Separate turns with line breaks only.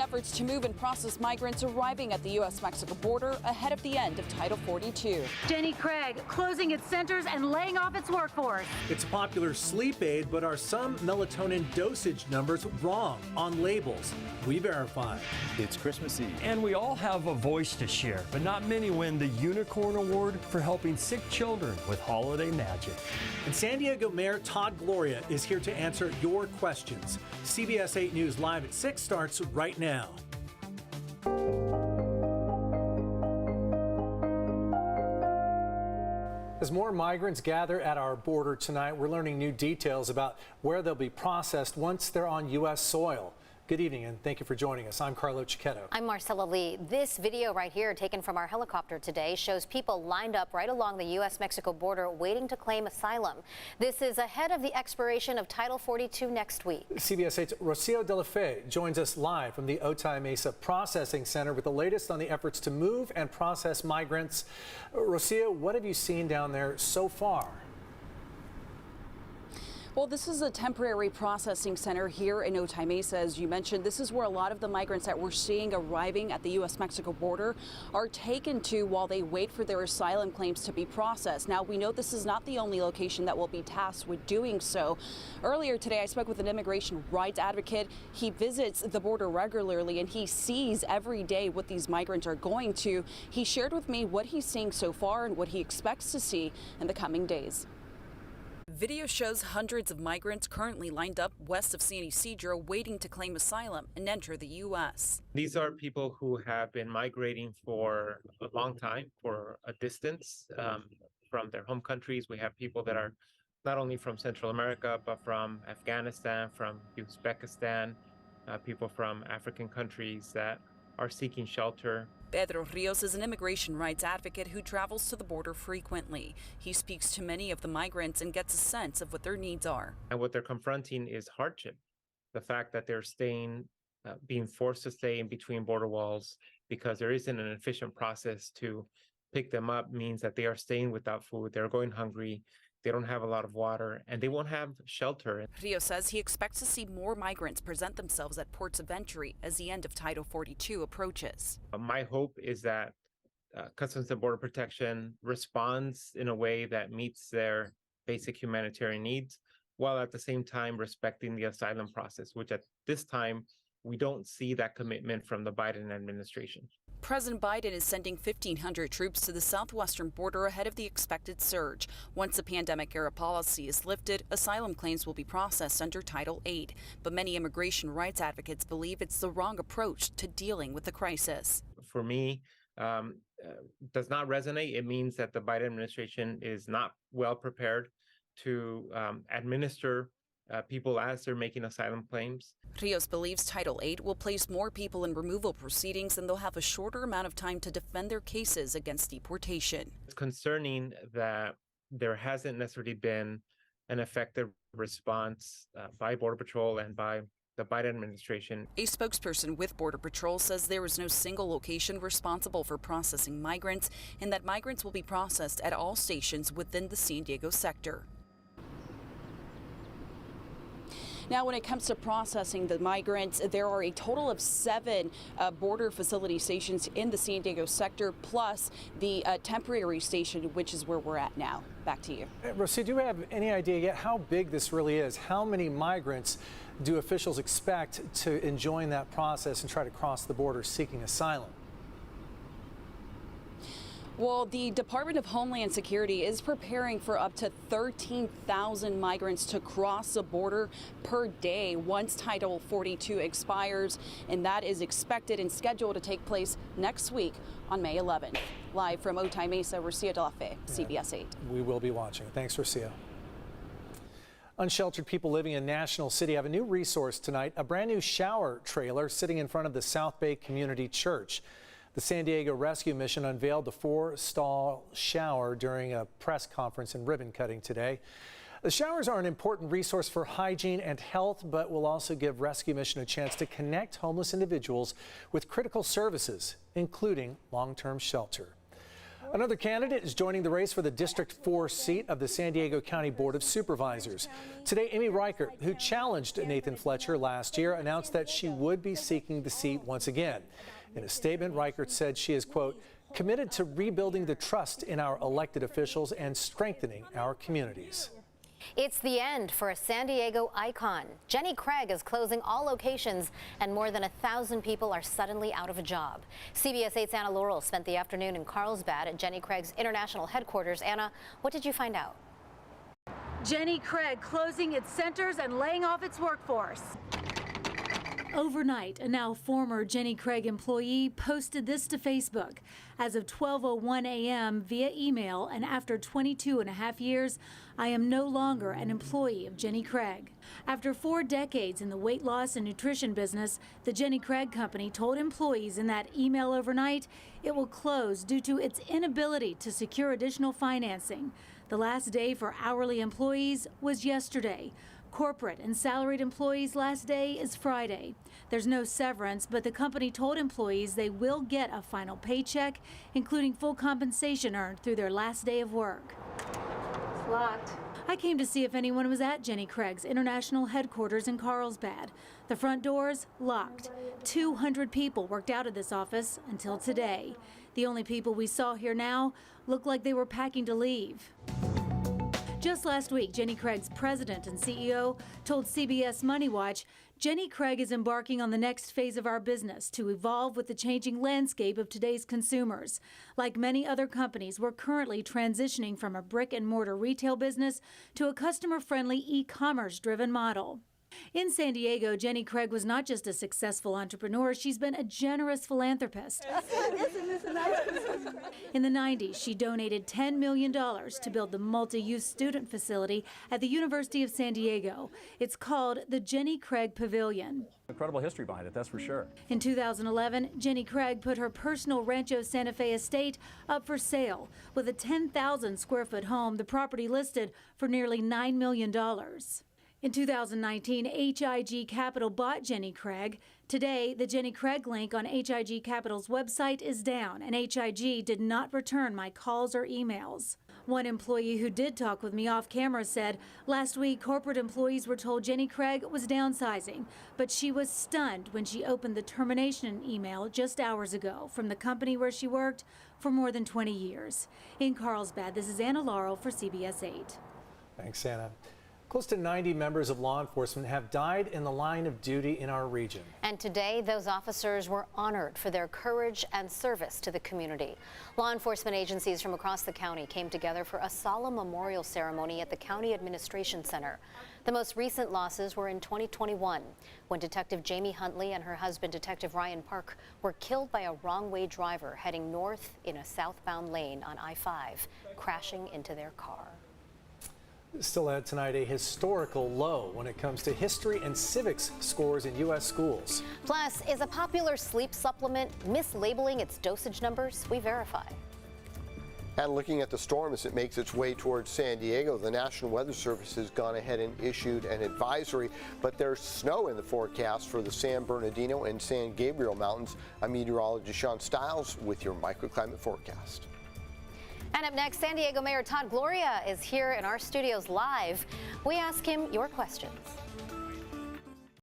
efforts to move and process migrants arriving at the U.S.-Mexico border ahead of the end of Title 42.
Jenny Craig closing its centers and laying off its workforce.
It's a popular sleep aid, but are some melatonin dosage numbers wrong on labels? We verify.
It's Christmas Eve.
And we all have a voice to share, but not many win the Unicorn Award for helping sick children with holiday magic.
And San Diego Mayor Todd Gloria is here to answer your questions. CBS 8 News Live at 6 starts right now. As more migrants gather at our border tonight, we're learning new details about where they'll be processed once they're on U.S. soil. Good evening, and thank you for joining us. I'm Carlo Cicchetto.
I'm Marcella Lee. This video right here, taken from our helicopter today, shows people lined up right along the U.S.-Mexico border waiting to claim asylum. This is ahead of the expiration of Title 42 next week.
CBS 8's Rocio de la Fe joins us live from the Otay Mesa Processing Center with the latest on the efforts to move and process migrants. Rocio, what have you seen down there so far?
Well, this is a temporary processing center here in Otay Mesa. As you mentioned, this is where a lot of the migrants that we're seeing arriving at the U.S.-Mexico border are taken to while they wait for their asylum claims to be processed. Now, we know this is not the only location that will be tasked with doing so. Earlier today, I spoke with an immigration rights advocate. He visits the border regularly, and he sees every day what these migrants are going to. He shared with me what he's seeing so far and what he expects to see in the coming days. Video shows hundreds of migrants currently lined up west of San Ysidro waiting to claim asylum and enter the U.S.
These are people who have been migrating for a long time, for a distance from their home countries. We have people that are not only from Central America, but from Afghanistan, from Uzbekistan, people from African countries that are seeking shelter.
Pedro Rios is an immigration rights advocate who travels to the border frequently. He speaks to many of the migrants and gets a sense of what their needs are.
And what they're confronting is hardship. The fact that they're being forced to stay in between border walls because there isn't an efficient process to pick them up means that they are staying without food, they're going hungry, they don't have a lot of water, and they won't have shelter.
Rio says he expects to see more migrants present themselves at ports of entry as the end of Title 42 approaches.
My hope is that Customs and Border Protection responds in a way that meets their basic humanitarian needs, while at the same time respecting the asylum process, which at this time, we don't see that commitment from the Biden administration.
President Biden is sending 1,500 troops to the southwestern border ahead of the expected surge. Once the pandemic-era policy is lifted, asylum claims will be processed under Title 8. But many immigration rights advocates believe it's the wrong approach to dealing with the crisis.
For me, does not resonate. It means that the Biden administration is not well prepared to administer people as they're making asylum claims.
Rios believes Title 8 will place more people in removal proceedings and they'll have a shorter amount of time to defend their cases against deportation.
It's concerning that there hasn't necessarily been an effective response by Border Patrol and by the Biden administration.
A spokesperson with Border Patrol says there is no single location responsible for processing migrants and that migrants will be processed at all stations within the San Diego sector. Now, when it comes to processing the migrants, there are a total of 7 border facility stations in the San Diego sector, plus the temporary station, which is where we're at now. Back to you.
Rosie, do you have any idea yet how big this really is? How many migrants do officials expect to enjoin that process and try to cross the border seeking asylum?
Well, the Department of Homeland Security is preparing for up to 13,000 migrants to cross the border per day once Title 42 expires, and that is expected and scheduled to take place next week on May 11th. Live from Otay Mesa, Rocio de la Fe, CBS 8.
We will be watching. Thanks, Rocio. Unsheltered people living in National City have a new resource tonight, a brand new shower trailer sitting in front of the South Bay Community Church. The San Diego Rescue Mission unveiled the 4-stall shower during a press conference and ribbon cutting today. The showers are an important resource for hygiene and health, but will also give Rescue Mission a chance to connect homeless individuals with critical services, including long-term shelter. Another candidate is joining the race for the District 4 seat of the San Diego County Board of Supervisors. Today, Amy Reichert, who challenged Nathan Fletcher last year, announced that she would be seeking the seat once again. In a statement, Reichert said she is, quote, committed to rebuilding the trust in our elected officials and strengthening our communities.
It's the end for a San Diego icon. Jenny Craig is closing all locations, and more than 1,000 people are suddenly out of a job. CBS 8's Anna Laurel spent the afternoon in Carlsbad at Jenny Craig's international headquarters. Anna, what did you find out?
Jenny Craig closing its centers and laying off its workforce. Overnight, a now former Jenny Craig employee posted this to Facebook. As of 12:01 a.m. via email, and after 22.5 years, I am no longer an employee of Jenny Craig. After 4 decades in the weight loss and nutrition business, the Jenny Craig Company told employees in that email overnight it will close due to its inability to secure additional financing. The last day for hourly employees was yesterday. Corporate and salaried employees' last day is Friday. There's no severance, but the company told employees they will get a final paycheck, including full compensation earned through their last day of work. It's locked. I came to see if anyone was at Jenny Craig's international headquarters in Carlsbad. The front doors locked. 200 people worked out of this office until today. The only people we saw here now look like they were packing to leave. Just last week, Jenny Craig's president and CEO told CBS Money Watch, Jenny Craig is embarking on the next phase of our business to evolve with the changing landscape of today's consumers. Like many other companies, we're currently transitioning from a brick and mortar retail business to a customer-friendly e-commerce driven model. In San Diego, Jenny Craig was not just a successful entrepreneur, she's been a generous philanthropist. In the 90s, she donated $10 million to build the multi-use student facility at the University of San Diego. It's called the Jenny Craig Pavilion.
Incredible history behind it, that's for sure.
In 2011, Jenny Craig put her personal Rancho Santa Fe estate up for sale. With a 10,000 square foot home, the property listed for nearly $9 million. In 2019, HIG Capital bought Jenny Craig. Today, the Jenny Craig link on HIG Capital's website is down, and HIG did not return my calls or emails. One employee who did talk with me off camera said, last week, corporate employees were told Jenny Craig was downsizing, but she was stunned when she opened the termination email just hours ago from the company where she worked for more than 20 years. In Carlsbad, this is Anna Laurel for CBS 8.
Thanks, Anna. Close to 90 members of law enforcement have died in the line of duty in our region.
And today, those officers were honored for their courage and service to the community. Law enforcement agencies from across the county came together for a solemn memorial ceremony at the County Administration Center. The most recent losses were in 2021, when Detective Jamie Huntley and her husband, Detective Ryan Park, were killed by a wrong-way driver heading north in a southbound lane on I-5, crashing into their car.
Still ahead tonight, a historical low when it comes to history and civics scores in U.S. schools.
Plus, is a popular sleep supplement mislabeling its dosage numbers? We verify.
And looking at the storm as it makes its way towards San Diego, the National Weather Service has gone ahead and issued an advisory, but there's snow in the forecast for the San Bernardino and San Gabriel Mountains. I'm meteorologist Sean Stiles with your microclimate forecast.
And up next, San Diego Mayor Todd Gloria is here in our studios live. We ask him your questions.